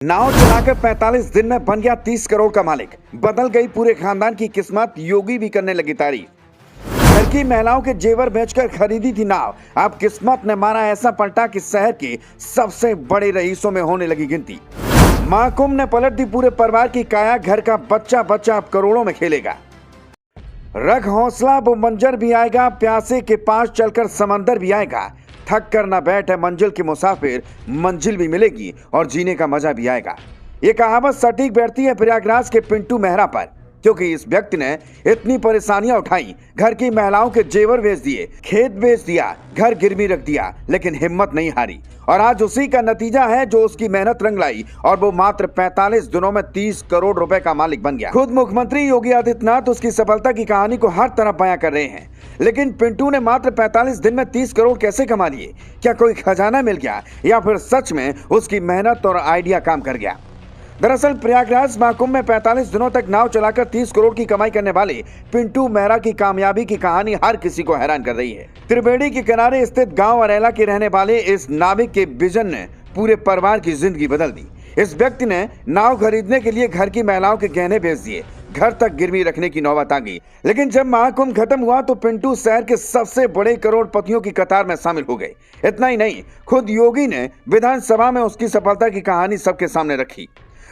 नाव चलाकर 45 दिन में बन गया 30 करोड़ का मालिक। बदल गई पूरे खानदान की किस्मत, योगी भी करने लगी तारीफ। घर की महिलाओं के जेवर बेचकर खरीदी थी नाव, अब किस्मत ने मारा ऐसा पलटा कि शहर के सबसे बड़े रईसों में होने लगी गिनती। महाकुंभ ने पलट दी पूरे परिवार की काया, घर का बच्चा बच्चा अब करोड़ों में खेलेगा। रख हौसला, वो मंजर भी आएगा, प्यासे के पास चलकर समंदर भी आएगा। थक कर न बैठे मंजिल के मुसाफिर, मंजिल भी मिलेगी और जीने का मजा भी आएगा। ये कहावत सटीक बैठती है प्रयागराज के पिंटू मेहरा पर, क्योंकि इस व्यक्ति ने इतनी परेशानियां उठाई, घर की महिलाओं के जेवर बेच दिए, खेत बेच दिया, घर गिरवी रख दिया, लेकिन हिम्मत नहीं हारी। और आज उसी का नतीजा है जो उसकी मेहनत रंग लाई और वो मात्र 45 दिनों में 30 करोड़ रुपए का मालिक बन गया। खुद मुख्यमंत्री योगी आदित्यनाथ उसकी सफलता की कहानी को हर तरफ बयां कर रहे हैं, लेकिन पिंटू ने मात्र 45 दिन में 30 करोड़ कैसे कमा लिए? क्या कोई खजाना मिल गया या फिर सच में उसकी मेहनत और आइडिया काम कर गया? दरअसल प्रयागराज महाकुंभ में 45 दिनों तक नाव चलाकर 30 करोड़ की कमाई करने वाले पिंटू मेहरा की कामयाबी की कहानी हर किसी को हैरान कर रही है। त्रिवेणी के किनारे स्थित गांव अरेला के रहने वाले इस नाविक के विजन ने पूरे परिवार की जिंदगी बदल दी। इस व्यक्ति ने नाव खरीदने के लिए घर की महिलाओं के गहने बेच दिए, घर तक गिरवी रखने की नौबत आ गई। लेकिन जब महाकुंभ खत्म हुआ तो पिंटू शहर के सबसे बड़े करोड़पतियों की कतार में शामिल हो गए। इतना ही नहीं, खुद योगी ने विधानसभा में उसकी सफलता की कहानी सबके सामने रखी।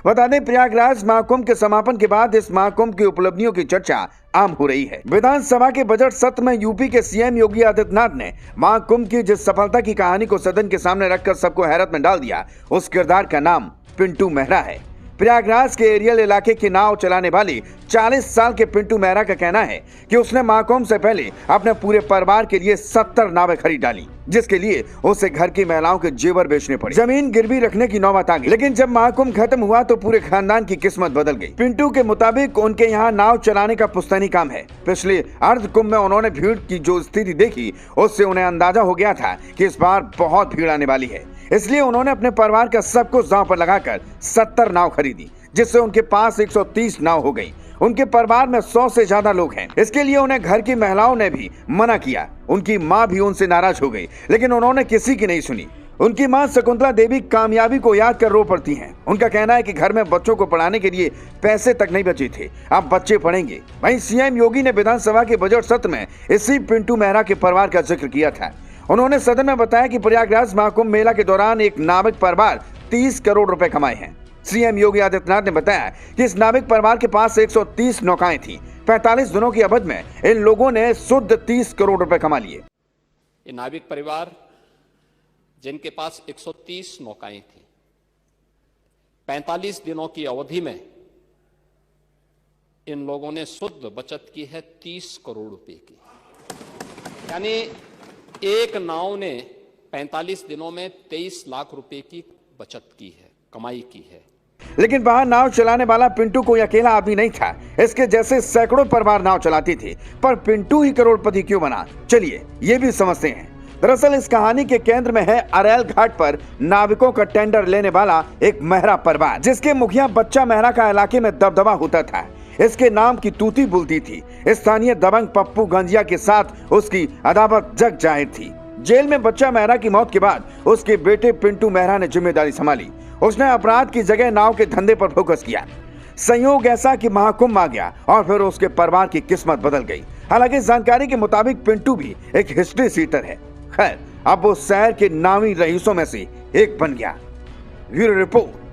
बता दें, प्रयागराज महाकुंभ के समापन के बाद इस महाकुंभ की उपलब्धियों की चर्चा आम हो रही है। विधानसभा के बजट सत्र में यूपी के सीएम योगी आदित्यनाथ ने महाकुंभ की जिस सफलता की कहानी को सदन के सामने रखकर सबको हैरत में डाल दिया, उस किरदार का नाम पिंटू मेहरा है। प्रयागराज के एरियल इलाके की नाव चलाने वाली 40 साल के पिंटू मेहरा का कहना है कि उसने महाकुंभ से पहले अपने पूरे परिवार के लिए 70 नावें खरीद डाली, जिसके लिए उसे घर की महिलाओं के जेवर बेचने पड़े, जमीन गिरवी रखने की नौबत आ गई। लेकिन जब महाकुंभ खत्म हुआ तो पूरे खानदान की किस्मत बदल गई। पिंटू के मुताबिक उनके यहाँ नाव चलाने का पुश्तैनी काम है। पिछले अर्ध कुंभ में उन्होंने भीड़ की जो स्थिति देखी, उससे उन्हें अंदाजा हो गया था कि इस बार बहुत भीड़ आने वाली है। इसलिए उन्होंने अपने परिवार का सब कुछ दांव पर लगाकर 70 नाव खरीदी, जिससे उनके पास 130 नाव हो गई। उनके परिवार में 100 से ज्यादा लोग हैं। इसके लिए उन्हें घर की महिलाओं ने भी मना किया। उनकी माँ भी उनसे नाराज हो गई, लेकिन उन्होंने किसी की नहीं सुनी। उनकी मां शकुंतला देवी कामयाबी को याद कर रो पड़ती हैं। उनका कहना है कि घर में बच्चों को पढ़ाने के लिए पैसे तक नहीं बचे थे, अब बच्चे पढ़ेंगे। वहीं सीएम योगी ने विधानसभा के बजट सत्र में इसी पिंटू मेहरा के परिवार का जिक्र किया था। उन्होंने सदन में बताया कि प्रयागराज महाकुंभ मेला के दौरान एक नाविक परिवार 30 करोड़ रुपए कमाए हैं। सीएम योगी आदित्यनाथ ने बताया कि इस नाविक परिवार के पास 130 नौकाएं थी। 45 दिनों की अवधि में इन लोगों ने शुद्ध 30 करोड़ रुपए कमा लिए। ये नाविक परिवार जिनके पास 130 नौकाएं थी, 45 दिनों की अवधि में इन लोगों ने शुद्ध बचत की है 30 करोड़ रुपए की। यानी एक नाव ने 45 दिनों में 23 लाख रुपए की बचत की है, कमाई की है। लेकिन वहां नाव चलाने वाला पिंटू कोई अकेला आदमी नहीं था। इसके जैसे सैकड़ों परिवार नाव चलाते थे, पर पिंटू ही करोड़पति क्यों बना? चलिए ये भी समझते हैं। दरअसल इस कहानी के केंद्र में है अरेल घाट पर नाविकों का टेंडर लेने वाला एक मेहरा परिवार, जिसके मुखिया बच्चा मेहरा का इलाके में दबदबा होता था। इसके नाम की तूती बुलती थी। स्थानीय दबंग पप्पू गंजिया के साथ उसकी अदावत जग जाहिर थी। जेल में बच्चा मेहरा की मौत के बाद उसके बेटे पिंटू मेहरा ने जिम्मेदारी संभाली। उसने अपराध की जगह नाव के धंधे पर फोकस किया। संयोग ऐसा कि महाकुंभ आ गया और फिर उसके परिवार की किस्मत बदल गई। हालांकि जानकारी के मुताबिक पिंटू भी एक हिस्ट्री सीटर है। खैर, अब वो शहर के नामी रईसों में से एक बन गया। Bureau report.